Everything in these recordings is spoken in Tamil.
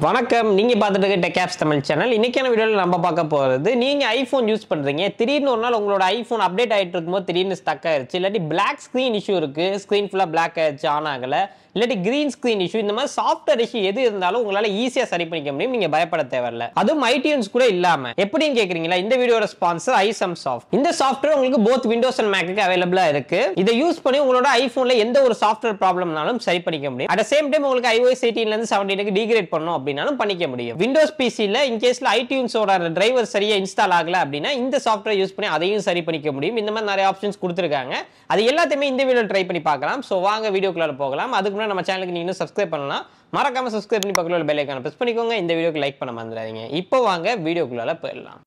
வணக்கம், நீங்க பார்த்துட்டு இருக்க டெக் ஆப்ஸ் தமிழ் சேனல். இன்னைக்கான வீடியோவில் நம்ம பார்க்க போகிறது, நீங்க ஐபோன் யூஸ் பண்றீங்க, திடீர்னு ஒரு நாள் உங்களோட ஐபோன் அப்டேட் ஆகிட்டு இருக்கும்போது திடீர்னு ஸ்டக் ஆயிருச்சு, இல்லாட்டி பிளாக் ஸ்க்ரீன் இஷ்யூ இருக்கு, ஸ்க்ரீன் ஃபுல்லாக பிளாக் ஆயிடுச்சு, ஆன் ஆகலை, இல்லாட்டி கிரீன் ஸ்க்ரீன் இஷ்யூ, இந்த மாதிரி சாஃப்ட்வேர் இஷ்யூ எது இருந்தாலும் உங்களால் ஈஸியாக சரி பண்ணிக்க முடியும். நீங்க பயப்பட தேவையில்லை. அதுவும் ஐடியூன்ஸ் கூட இல்லாம எப்படின்னு கேட்குறீங்களா? இந்த வீடியோட ஸ்பான்சர் iSum Soft. இந்த சாஃப்ட்வேர் உங்களுக்கு போத் விண்டோஸ் அண்ட் மேக்கு அவைலபிளா இருக்கு. இதை யூஸ் பண்ணி உங்களோட ஐபோன்ல எந்த ஒரு சாஃப்ட்வேர் ப்ராப்ளம்னாலும் சரி பண்ணிக்க முடியும். அட் சேம் டைம் உங்களுக்கு iOS 18 இருந்து 17க்கு டிகிரேட் பண்ணணும் அப்படின்னாலும் பண்ணிக்க முடியும். விண்டோஸ் பிசில இன்கேஸ்ல ஐடியூன்ஸோட டிரைவர் சரியா இன்ஸ்டால் ஆகல அப்படின்னா இந்த சாஃப்ட்வேர் யூஸ் பண்ணி அதையும் சரி பண்ணிக்க முடியும். இந்த மாதிரி நிறைய ஆப்ஷன்ஸ் கொடுத்துருக்காங்க. அது எல்லாத்தையுமே இந்த வீடியோ ட்ரை பண்ணி பார்க்கலாம். ஸோ வாங்க வீடியோக்குள்ள போகலாம். அதுக்கு முன்னாடி நம்ம சேனலுக்கு நீங்க இன்னும் சப்ஸ்கிரைப் பண்ணலாம், மறக்காம சப்ஸ்கிரைப் பண்ணி பக்கத்துல பெல் ஐகானை பிரஸ் பண்ணிக்கோங்க. இந்த வீடியோக்கு லைக் பண்ண மறந்துடாதீங்க. இப்போ வாங்க வீடியோக்குள்ள போயிடலாம்.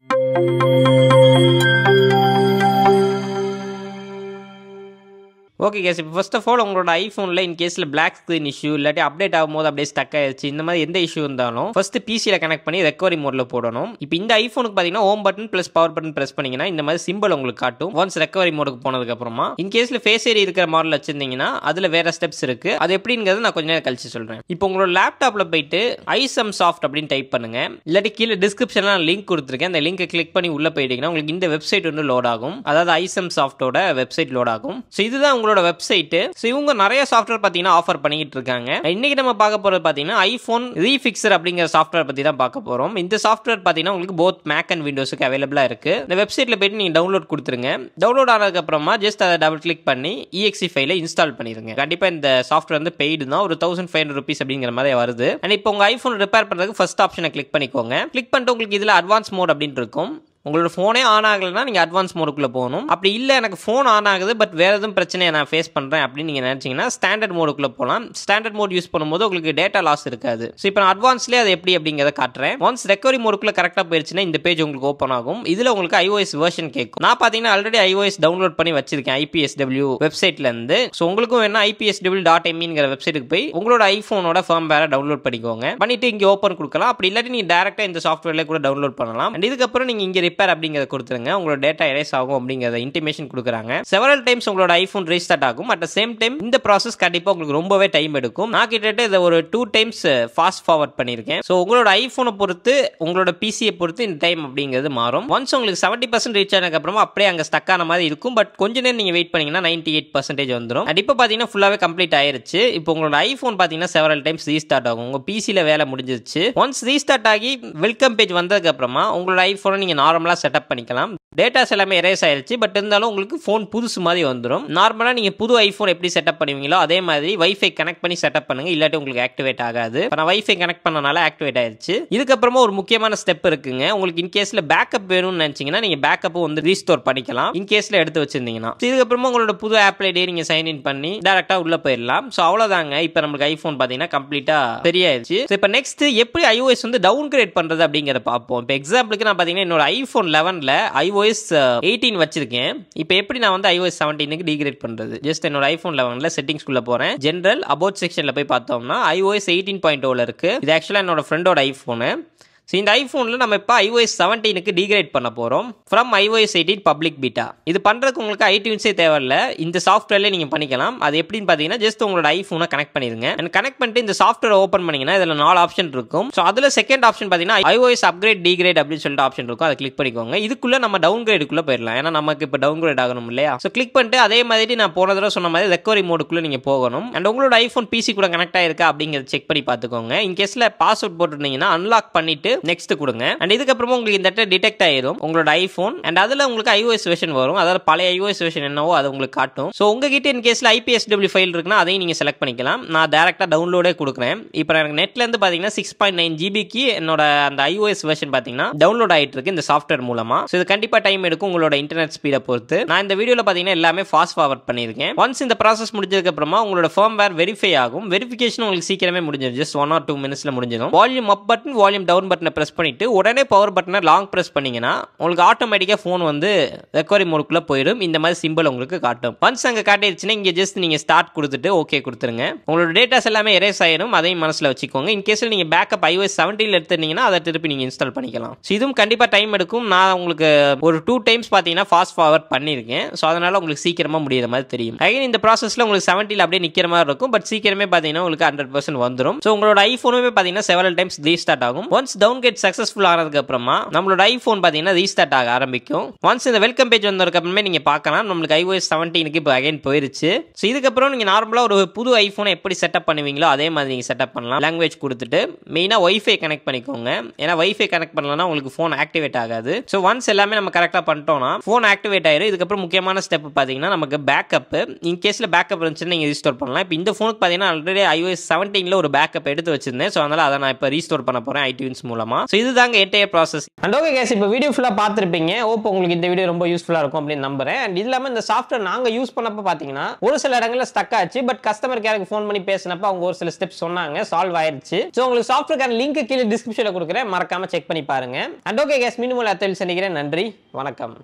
ஓகே கேஸ், இப்போ ஃபர்ஸ்ட் ஆஃப் ஆல் உங்களோட ஐஃபோனில் இன் கேஸில் பிளாக் ஸ்க்ரீன் இஷ்யூ இல்லாட்டி அப்டேட் ஆகும்போது அப்படியே ஸ்டக் ஆயிடுச்சு, இந்த மாதிரி எந்த இஷ்யூ இருந்தாலும் ஃபர்ஸ்ட் பிசியில் கனெக்ட் பண்ணி ரெக்கவரி மோடில் போடணும். இப்போ இந்த ஐஃபோனுக்கு பார்த்தீங்கன்னா home button plus power button press பண்ணிங்கன்னா இந்த மாதிரி சிம்பிள் உங்களுக்கு காட்டும். ஒன்ஸ் ரெக்கவரி மோடுக்கு போனதுக்கப்புறமா இன் கேஸில் ஃபேஸ் ஏரி இருக்கிற மாடல் வச்சிருந்தீங்கன்னா அதில் வேற ஸ்டெப்ஸ் இருக்குது. அது எப்படிங்கிறது நான் கொஞ்ச நேரம் கழிச்சு சொல்கிறேன். இப்போ உங்களோட லேப்டாப்பில் போயிட்டு iSum Soft அப்படின்னு டைப் பண்ணுங்க, இல்லாட்டி கீழே டிஸ்கிரிப்ஷனில் லிங்க் கொடுத்துருக்கேன். அந்த லிங்கை கிளிக் பண்ணி உள்ளே போயிட்டீங்கன்னா உங்களுக்கு இந்த வெப்சைட் வந்து லோட் ஆகும். அதாவது iSum Softோட வெப்சைட் லோட் ஆகும். ஸோ இதுதான் உங்களோட வெப்சைட். சோ இவங்க நிறைய சாஃப்ட்வேர் பாத்தீங்கன்னா ஆஃபர் பண்ணிட்டு இருக்காங்க. இன்னைக்கு நம்ம பார்க்க போறது பாத்தீங்கன்னா ஐபோன் ரீஃபிக்சர் அப்படிங்கிற சாஃப்ட்வேர் பத்தி தான் பார்க்க போறோம். இந்த சாஃப்ட்வேர் பாத்தீங்கன்னா உங்களுக்கு போத் மேக் அண்ட் விண்டோஸ்க்கு அவைலபிளா இருக்கு. இந்த வெப்சைட்ல போயிட்டு நீங்க டவுன்லோட் கொடுத்துருங்க. டவுன்லோட் ஆனதுக்கு அப்புறமா ஜஸ்ட் அதை டபுள் கிளிக் பண்ணி exe ஃபைலை இன்ஸ்டால் பண்ணிருங்க. கண்டிப்பா இந்த சாஃப்ட்வேர் வந்து பெய்டு தான், ஒரு 1500 ரூபீஸ் அப்படிங்கிற மாதிரி வருது. அண்ட் இப்போ உங்க ஐபோன் ரிப்பேர் பண்றதுக்கு ஃபர்ஸ்ட் ஆப்ஷனை கிளிக் பண்ணிக்கோங்க. கிளிக் பண்ணிட்டு உங்களுக்கு இதுல அட்வான்ஸ் மோட் அப்படின்னு இருக்கும். உங்களோட ஃபோனே ஆன் ஆகலைன்னா நீங்கள் அட்வான்ஸ் மோடுக்குள்ளே போகணும். அப்படி இல்லை எனக்கு ஃபோன் ஆன் ஆகுது பட் வேறு எதுவும் பிரச்சனையை நான் ஃபேஸ் பண்ணுறேன் அப்படின்னு நீங்கள் நினச்சிங்கன்னா ஸ்டாண்டர்ட் மோடுக்குள்ளே போகலாம். ஸ்டாண்டர்ட் மோட் யூஸ் பண்ணும்போது உங்களுக்கு டேட்டா லாஸ் இருக்காது. ஸோ இப்போ நான் அட்வான்ஸ்லேயே அது எப்படி அப்படிங்கிறத காட்டுறேன். ஒன்ஸ் ரெக்கவரி மோடுக்குள்ளே கரெக்டாக போயிடுச்சுன்னா இந்த பேஜ் உங்களுக்கு ஓப்பன் ஆகும். இதில் உங்களுக்கு iOS வெர்ஷன் கேட்கும். நான் பார்த்தீங்கன்னா ஆல்ரெடி iOS டவுன்லோட் பண்ணி வச்சிருக்கேன் IPSW வெப்சைட்லேருந்து. ஸோ உங்களுக்கும் வேணா IPSW.meங்கிற வெப்சைட்டுக்கு போய் உங்களோட ஐஃபோனோட ஃபர்ம்வேரை டவுன்லோட் பண்ணிக்கோங்க. பண்ணிட்டு இங்கே ஓப்பன் கொடுக்கலாம். அப்படி இல்லாட்டி நீங்கள் டேரெக்டாக இந்த சாஃப்ட்வேர்ல கூட டவுன்லோட் பண்ணலாம். அண்ட் இதுக்கப்புறம் நீங்கள் இங்கே ரிப்பேர் அப்படிங்கிறத கொடுத்துருங்க. உங்களோட டேட்டா எரேஸ் ஆகும் அப்படிங்கறத இன்டிமேஷன் கொடுக்குறாங்க. செவரல் டைம்ஸ் உங்களோட ஐபோன் ரீஸ்டார்ட் ஆகும். அட் த சேம் டைம் இந்த ப்ராசஸ் கண்டிப்பா உங்களுக்கு ரொம்பவே டைம் எடுக்கும். நான் கிட்டத்தட்ட இதை ஒரு 2 டைம்ஸ் ஃபாஸ்ட் ஃபார்வர்ட் பண்ணியிருக்கேன். ஸோ உங்களோட ஐபோனை பொறுத்து உங்களோட பிசியை பொறுத்து இந்த டைம் அப்படிங்கிறது மாறும். ஒன்ஸ் உங்களுக்கு 70% ரீச் ஆனதுக்கு அப்புறமா அப்படியே அங்கே ஸ்டக் ஆன மாதிரி இருக்கும். பட் கொஞ்ச நேரம் நீங்க வெயிட் பண்ணீங்கன்னா 98% வந்துடும். அண்ட் இப்போ பார்த்தீங்கன்னா ஃபுல்லாவே கம்ப்ளீட் ஆயிருச்சு. இப்போ உங்களோட ஐபோன் பார்த்தீங்கன்னா செவரல் டைம்ஸ் ரீஸ்டார்ட் ஆகும். உங்க பிசியில் வேலை முடிஞ்சிருச்சு. ஒன்ஸ் ரீஸ்டார்ட் ஆகி வெல்கம் பேஜ் வந்ததுக்கு அப்புறமா உங்களோட ஐபோனை நீங்க நார்மலா செட்டப் பண்ணிக்கலாம். டேட்டாஸ் எல்லாமே எரேஸ் ஆயிருச்சு. பட் இருந்தாலும் உங்களுக்கு ஃபோன் புதுசு மாதிரி வந்துடும். நார்மலாக நீங்கள் புது ஐஃபோன் எப்படி செட்டப் பண்ணுவீங்களோ அதே மாதிரி வைஃபை கனெக்ட் பண்ணி செட்டப் பண்ணுங்க. இல்லாட்டி உங்களுக்கு ஆக்டிவேட் ஆகாது. நான் வைஃபை கனெக்ட் பண்ணனால ஆக்டிவேட் ஆயிருச்சு. இதுக்கப்புறமா ஒரு முக்கியமான ஸ்டெப் இருக்குங்க. உங்களுக்கு இன்கேஸ்ல பேக்கப் வேணும்னு நினைச்சீங்கன்னா நீங்க பேக்கப் வந்து ரீஸ்டோர் பண்ணிக்கலாம். இன்கேஸ்ல எடுத்து வச்சிருந்தீங்கன்னா இதுக்கப்புறமா உங்களோட புது ஆப் ஐடி நீங்க சைன் இன் பண்ணி டேரக்டா உள்ள போயிடலாம். ஸோ அவ்வளவுதாங்க. இப்போ நம்மளுக்கு ஐஃபோன் பார்த்தீங்கன்னா கம்ப்ளீட்டா சரியாயிருச்சு. இப்போ நெக்ஸ்ட் எப்படி iOS வந்து டவுன் கிரேட் பண்றது அப்படிங்கிறத பார்ப்போம். இப்போ எக்ஸாம்பிளுக்கு நான் பார்த்தீங்கன்னா என்னோட ஐஃபோன் 11ல iOS 18 வச்சிருக்கேன். இப்போ எப்படி நான் வந்து iOS 17க்கு டிகிரேட் பண்றது? ஜஸ்ட் என்னோட ஐபோன் 11ல செட்டிங்ஸ் குள்ள போறேன். ஜெனரல் அபவுட் செக்ஷன்ல போய் பார்த்தோம்னா iOS 18.0ல இருக்கு. இது ஆக்சுவலா என்னோட ஃப்ரெண்டோட ஐபோன். ஸோ இந்த ஐஃபோனில் நம்ம இப்போ iOS 17க்கு டிகிரேட் பண்ண போகிறோம் ஃப்ரம் iOS 18 பப்ளிக் பீட்டா. இது பண்ணுறதுக்கு உங்களுக்கு ஐடியூன்ஸே தேவையில்லை. இந்த சாஃப்ட்வேர்லேயே நீங்கள் பண்ணிக்கலாம். அது எப்படின்னு பார்த்தீங்கன்னா ஜஸ்ட் உங்களோட ஐஃபோனை கனெக்ட் பண்ணிடுங்க. அண்ட் கனெக்ட் பண்ணிட்டு இந்த சாஃப்ட்வேர் ஓப்பன் பண்ணிங்கன்னா இதில் 4 ஆப்ஷன் இருக்கும். ஸோ அதில் செகண்ட் ஆப்ஷன் பார்த்தீங்கன்னா iOS அப்கிரேட் டிகிரேட் அப்படின்னு சொல்லிட்டு ஆப்ஷன் இருக்கும். அதை கிளிக் பண்ணிக்கோங்க. இதுக்குள்ளே நம்ம டவுன் கிரேடுக்குள்ளே போயிடலாம். ஏன்னா நமக்கு இப்போ டவுன் கிரேட் ஆகணும் இல்லையா? ஸோ கிளிக் பண்ணிட்டு அதே மாதிரி நான் போன தடவை சொன்ன மாதிரி ரெக்கவரி மோடுக்குள்ளே நீங்கள் போகணும். அண்ட் உங்களோட ஐஃபோன் பிசி கூட கனெக்ட் ஆயிருக்கா அப்படிங்கிறத செக் பண்ணி பார்த்துக்கோங்க. இன்கேஸில் பாஸ்வேர்ட் போட்டுருந்தீங்கன்னா அன்லாக் பண்ணிட்டு நெக்ஸ்ட் கொடுங்க. அண்ட் இதுக்கப்புறமா உங்களுக்கு இந்த இடத்துல டிடெக்ட் ஆயிடும் உங்களோட ஐபோன். அண்ட் அதுல உங்களுக்கு iOS வெர்ஷன் வரும். அதாவது பழைய iOS வெர்ஷன் என்னவோ அது உங்களுக்கு காட்டும். ஸோ உங்ககிட்ட இன் கேஸ்ல IPSW ஃபைல் இருக்குன்னா அதையும் நீங்க செலக்ட் பண்ணிக்கலாம். நான் டேரக்டா டவுன்லோடே கொடுக்குறேன். இப்போ எனக்கு நெட்ல இருந்து பாத்தீங்கன்னா 6.9 GB என்னோட அந்த iOS வெர்ஷன் பாத்தீங்கன்னா டவுன்லோட் ஆயிட்டு இருக்கு இந்த சாஃப்ட்வேர் மூலமா. ஸோ இது கண்டிப்பா டைம் எடுக்கும் உங்களோட இன்டர்நெட் ஸ்பீடை பொறுத்து. நான் இந்த வீடியோல பாத்தீங்கன்னா எல்லாமே ஃபாஸ்ட் ஃபார்வர்ட் பண்ணிருக்கேன். ஒன்ஸ் இந்த ப்ராசஸ் முடிஞ்சதுக்கு அப்புறமா உங்களோட ஃபர்ம்வேர் வெரிஃபை ஆகும். வெரிஃபிகேஷன் உங்களுக்கு சீக்கிரமே முடிஞ்சிடும். ஜஸ்ட் 1 or 2 மினிட்ஸ்ல முடிஞ்சிடும். Volume up button volume down button பட்டனை ப்ரெஸ் பண்ணிவிட்டு உடனே பவர் பட்டனை லாங் ப்ரெஸ் பண்ணிங்கன்னா உங்களுக்கு ஆட்டோமேட்டிக்காக ஃபோன் வந்து ரெக்கவரி மோடுக்குள்ளே போயிடும். இந்த மாதிரி சிம்பிள் உங்களுக்கு காட்டும். ஒன்ஸ் அங்கே காட்டிடுச்சுன்னா இங்கே ஜஸ்ட் நீங்கள் ஸ்டார்ட் கொடுத்துட்டு ஓகே கொடுத்துருங்க. உங்களோட டேட்டாஸ் எல்லாமே எரேஸ் ஆயிடும். அதையும் மனசில் வச்சுக்கோங்க. இன் கேஸில் நீங்கள் பேக்கப் iOS 17 எடுத்துட்டீங்கன்னா அதை திருப்பி நீங்கள் இன்ஸ்டால் பண்ணிக்கலாம். ஸோ இதுவும் கண்டிப்பாக டைம் எடுக்கும். நான் உங்களுக்கு ஒரு 2 டைம்ஸ் பார்த்தீங்கன்னா ஃபாஸ்ட் ஃபார்வர்ட் பண்ணியிருக்கேன். ஸோ அதனால் உங்களுக்கு சீக்கிரமாக முடியிற மாதிரி தெரியும். அகைன் இந்த ப்ராசஸில் உங்களுக்கு 70 அப்படியே நிற்கிற மாதிரி இருக்கும். பட் சீக்கிரமே பார்த்தீங்கன்னா உங்களுக்கு 100% வந்துடும். ஸோ உங்களோட ஐஃபோனுமே பார்த்தீங்கன்னா செவரல் டைம்ஸ் ரீஸ்டார்ட் ஆகும். ஒன்ஸ் டவுன்கிரேட் சக்ஸஸ்ஃபுல் ஆனதுக்கு அப்புறமா நம்மளோட ஐஃபோன் பார்த்தீங்கன்னா ரீஸ்டார்ட் ஆக ஆரம்பிக்கும். ஒன்ஸ் இந்த வெல்கம் பேஜ் வந்ததுக்கு அப்புறமே நீங்கள் பார்க்கலாம் நம்மளுக்கு iOS 17க்கு இப்போ அகைன் போயிருச்சு. ஸோ இதுக்கப்புறம் நீங்கள் நார்மலாக ஒரு புது ஐஃபோனை எப்படி செட்டப் பண்ணுவீங்களோ அதே மாதிரி நீங்கள் செட்டப் பண்ணலாம். லாங்குவேஜ் கொடுத்துட்டு மெயினாக வைஃபை கனெக்ட் பண்ணிக்கோங்க. ஏன்னா வைஃபை கனெக்ட் பண்ணலன்னா உங்களுக்கு ஃபோன் ஆக்டிவேட் ஆகாது. ஸோ ஒன்ஸ் எல்லாமே நம்ம கரெக்டாக பண்ணிட்டோம்னா ஃபோன் ஆக்டிவேட் ஆயிடும். இதுக்கப்புறம் முக்கியமான ஸ்டெப் பார்த்தீங்கன்னா நமக்கு பேக்கப். இன் கேஸில் பேக்கப் இருந்துச்சுன்னா நீங்கள் ரீஸ்டோர் பண்ணலாம். இப்போ இந்த ஃபோனுக்கு பார்த்தீங்கன்னா ஆல்ரெடி iOS 17ல ஒரு பேக்கப் எடுத்து வச்சிருந்தேன். ஸோ அதனால் அதை நான் இப்போ ரீஸ்டோர் பண்ண போகிறேன் iTunes மூலமாக. ஸோ இதுதாங்க entire process. And okay guys, இப்போ வீடியோ ஃபுல்லாக பார்த்துருப்பீங்க. ஓப்போ உங்களுக்கு இந்த வீடியோ ரொம்ப யூஸ்ஃபுல்லாக இருக்கும் அப்படின்னு நம்புறேன். அண்ட் இது இல்லாமல் இந்த சாஃப்ட்வேர் நாங்கள் யூஸ் பண்ணப்போ பார்த்தீங்கன்னா ஒரு சில இடங்களில் ஸ்டக் ஆச்சு. பட் கஸ்டமர் கேருக்கு ஃபோன் பண்ணி பேசினப்ப அவங்க ஒரு சில ஸ்டெப்ஸ் சொன்னாங்க, சால்வ் ஆயிருச்சு. ஸோ உங்களுக்கு சாஃப்ட்வேர் லிங்க் கீழே டிஸ்கிரிப்ஷனில் கொடுக்குறேன், மறக்காம செக் பண்ணி பாருங்க. அண்ட் ஓகே கேஸ், மீண்டும் அத்தல் சந்திக்கிறேன். நன்றி, வணக்கம்.